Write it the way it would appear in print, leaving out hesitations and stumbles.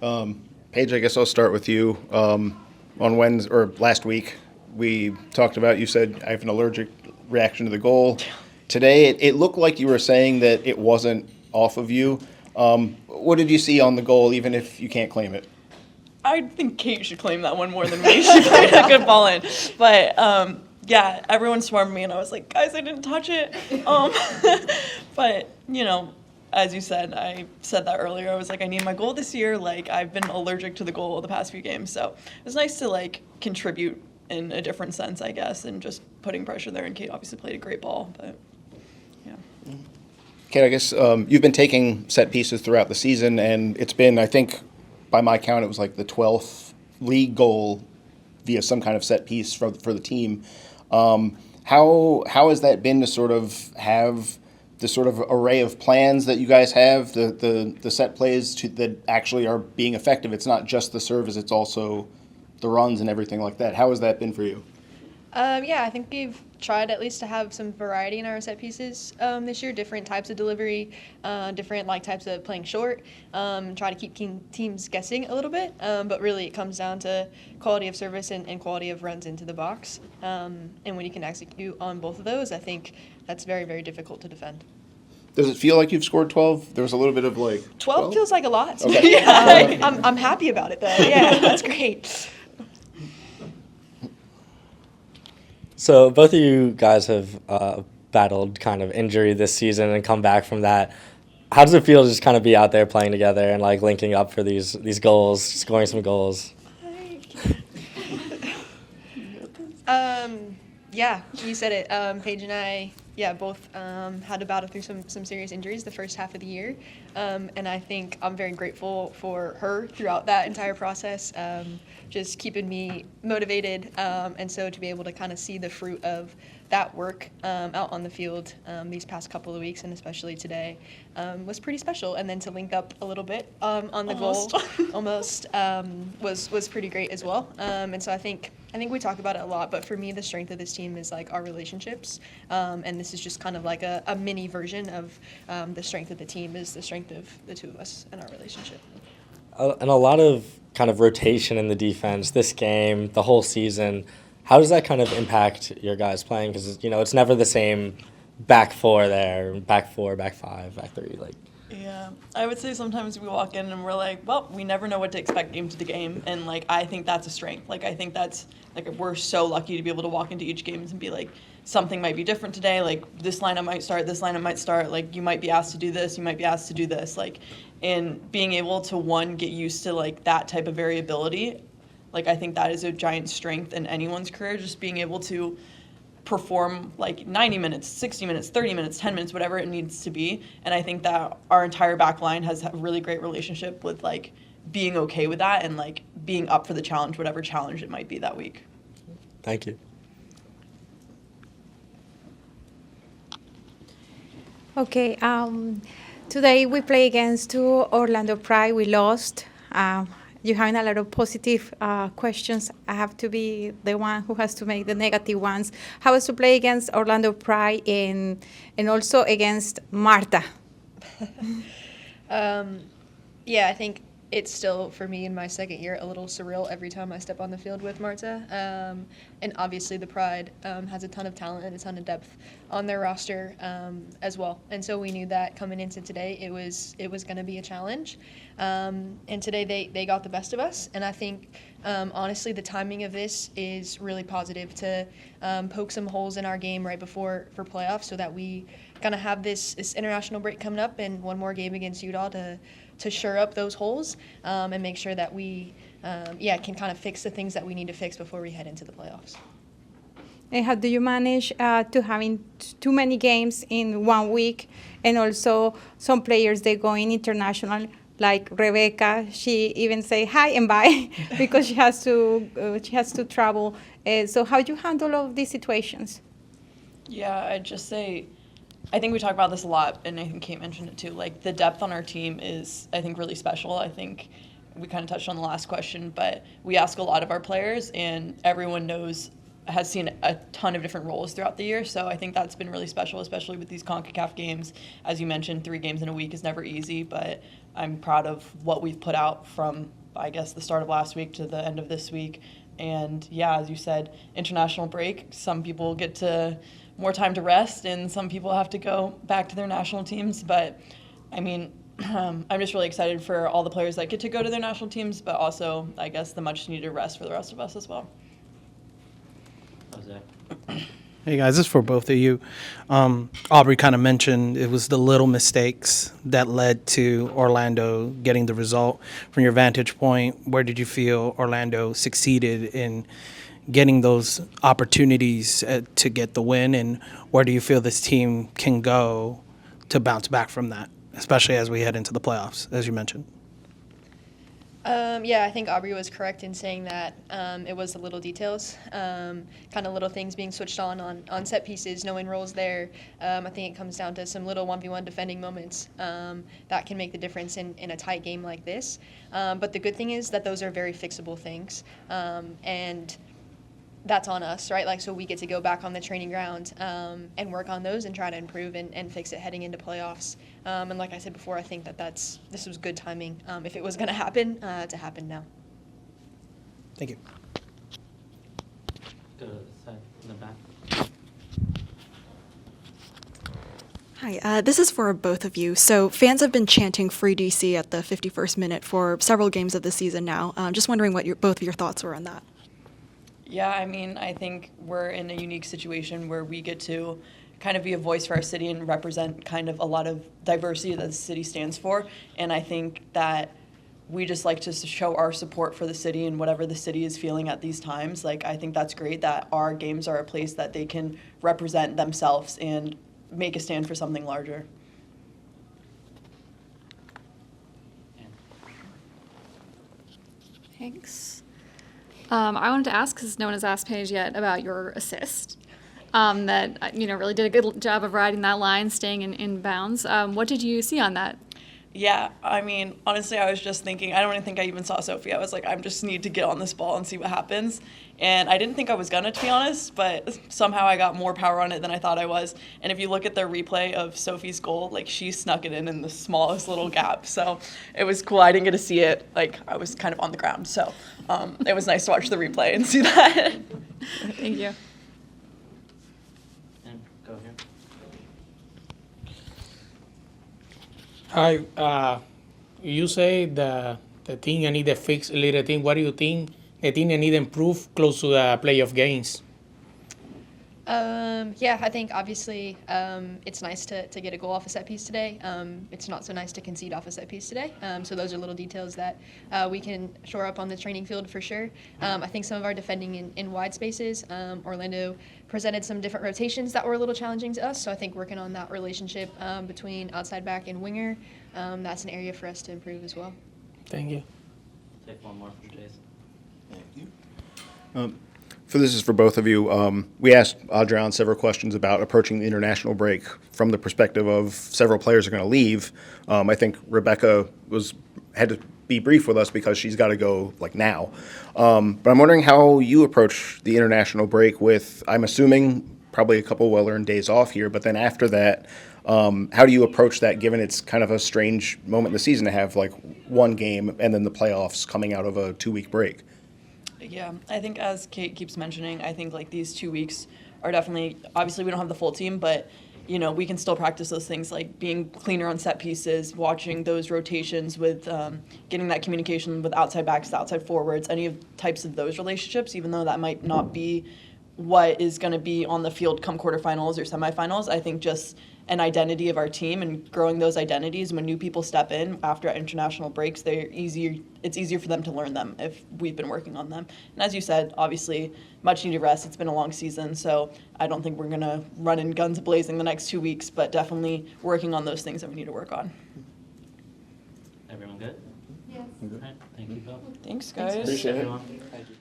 Paige, I guess I'll start with you. On Wednesday or last week, we talked about, you said I have an allergic reaction to the goal. Today, it looked like you were saying that it wasn't off of you. What did you see on the goal, even if you can't claim it? I think Kate should claim that one more than me. She played a good ball in. But, yeah, everyone swarmed me, and I was like, guys, I didn't touch it. But, as you said, I said that earlier. I was like, I need my goal this year. Like, I've been allergic to the goal the past few games. So it was nice to, contribute in a different sense, I guess, and just putting pressure there. And Kate obviously played a great ball. But, yeah. Kate, I guess you've been taking set pieces throughout the season, and it's been, I think, by my count, it was like the 12th league goal via some kind of set piece for the team. How has that been to sort of have the sort of array of plans that you guys have, the set plays that actually are being effective? It's not just the service, it's also the runs and everything like that. How has that been for you? Yeah, I think we've tried at least to have some variety in our set pieces this year, different types of delivery, different types of playing short, try to keep teams guessing a little bit, but really it comes down to quality of service and quality of runs into the box. And when you can execute on both of those, I think that's very, very difficult to defend. Does it feel like you've scored 12? There was a little bit of 12 feels like a lot. Okay. Yeah, I'm happy about it though. Yeah, that's great. So both of you guys have battled kind of injury this season and come back from that. How does it feel to just kind of be out there playing together and linking up for these goals, scoring some goals? Yeah, you said it. Paige and I, both had to battle through some serious injuries the first half of the year. And I think I'm very grateful for her throughout that entire process, just keeping me motivated. And so to be able to kind of see the fruit of that work out on the field these past couple of weeks, and especially today, was pretty special. And then to link up a little bit on the goal almost was pretty great as well. And so I think we talk about it a lot, but for me, the strength of this team is our relationships. And this is just kind of like a mini version of the strength of the team is the strength of the two of us and our relationship. And a lot of kind of rotation in the defense this game, the whole season. How does that kind of impact your guys playing? Because, it's never the same back four there, back four, back five, back three. Yeah, I would say sometimes we walk in and we're like, well, we never know what to expect game to the game. And, I think that's a strength. I think that's, we're so lucky to be able to walk into each game and be like, something might be different today. This lineup might start, this lineup might start. You might be asked to do this, you might be asked to do this. And being able to, one, get used to, that type of variability, I think that is a giant strength in anyone's career, just being able to perform 90 minutes, 60 minutes, 30 minutes, 10 minutes, whatever it needs to be. And I think that our entire back line has a really great relationship with being okay with that and being up for the challenge, whatever challenge it might be that week. Thank you. Okay, today we play against Orlando Pride. We lost. You're having a lot of positive questions. I have to be the one who has to make the negative ones. How was to play against Orlando Pride and also against Marta? I think it's still, for me in my second year, a little surreal every time I step on the field with Marta. And obviously the Pride has a ton of talent and a ton of depth on their roster as well. And so we knew that coming into today, it was going to be a challenge. And today they got the best of us. And I think, honestly, the timing of this is really positive to poke some holes in our game right before for playoffs so that we kind of have this international break coming up and one more game against Utah to shore up those holes and make sure that we can kind of fix the things that we need to fix before we head into the playoffs. And how do you manage to having too many games in 1 week, and also some players they going international, like Rebecca? She even say hi and bye because she has to travel. So how do you handle all of these situations? Yeah, I'd just say, I think we talk about this a lot, and I think Kate mentioned it too. The depth on our team is, I think, really special. I think we kind of touched on the last question, but we ask a lot of our players, and everyone has seen a ton of different roles throughout the year. So I think that's been really special, especially with these CONCACAF games. As you mentioned, 3 games in a week is never easy, but I'm proud of what we've put out from, I guess, the start of last week to the end of this week. And yeah, as you said, international break, some people get to more time to rest and some people have to go back to their national teams. But I mean, I'm just really excited for all the players that get to go to their national teams, but also, I guess, the much needed rest for the rest of us as well. Hey guys, this is for both of you. Aubrey kind of mentioned it was the little mistakes that led to Orlando getting the result. From your vantage point, where did you feel Orlando succeeded in getting those opportunities to get the win, and where do you feel this team can go to bounce back from that, especially as we head into the playoffs, as you mentioned? Yeah, I think Aubrey was correct in saying that it was the little details, kind of little things being switched on set pieces, knowing roles there. I think it comes down to some little 1v1 defending moments that can make the difference in a tight game like this. But the good thing is that those are very fixable things, and that's on us, right? Like, so we get to go back on the training ground and work on those and try to improve and fix it heading into playoffs. And like I said before, I think this was good timing if it was going to happen now. Thank you. Go to the side in the back. Hi, this is for both of you. So fans have been chanting "Free DC" at the 51st minute for several games of the season now. Just wondering what both of your thoughts were on that. Yeah, I mean, I think we're in a unique situation where we get to kind of be a voice for our city and represent kind of a lot of diversity that the city stands for. And I think that we just like to show our support for the city and whatever the city is feeling at these times. Like, I think that's great that our games are a place that they can represent themselves and make a stand for something larger. Thanks. I wanted to ask, because no one has asked Paige yet, about your assist. That really did a good job of riding that line, staying in bounds. What did you see on that? Yeah, I mean, honestly, I was just thinking, I don't even think I even saw Sophie. I was like, I just need to get on this ball and see what happens. And I didn't think I was gonna, to be honest, but somehow I got more power on it than I thought I was. And if you look at the replay of Sophie's goal, like, she snuck it in the smallest little gap. So it was cool. I didn't get to see it. Like, I was kind of on the ground. So it was nice to watch the replay and see that. Thank you. And go here. Hi, you say the team need to fix a little thing. What do you think the team need to improve close to the playoff games? Yeah, I think obviously it's nice to get a goal off a set piece today. It's not so nice to concede off a set piece today. So those are little details that we can shore up on the training field for sure. I think some of our defending in wide spaces, Orlando presented some different rotations that were a little challenging to us. So I think working on that relationship between outside back and winger, that's an area for us to improve as well. Thank you. Take one more for Jason. Thank you. This is for both of you. We asked Adrian several questions about approaching the international break from the perspective of several players are going to leave. I think Rebecca had to be brief with us because she's got to go like now. But I'm wondering how you approach the international break with, I'm assuming, probably a couple well-earned days off here, but then after that, how do you approach that given it's kind of a strange moment in the season to have like one game and then the playoffs coming out of a 2-week break? Yeah, I think as Kate keeps mentioning, I think like these 2 weeks are definitely, obviously we don't have the full team, but we can still practice those things like being cleaner on set pieces, watching those rotations with getting that communication with outside backs, outside forwards, any types of those relationships, even though that might not be what is going to be on the field come quarterfinals or semifinals. I think just an identity of our team and growing those identities when new people step in after international breaks, it's easier for them to learn them if we've been working on them. And as you said, obviously, much needed rest. It's been a long season, so I don't think we're going to run in guns blazing the next 2 weeks, but definitely working on those things that we need to work on. Everyone good? Yes. All right. Thank you both. Thanks, guys. Appreciate it. Everyone. Thank you.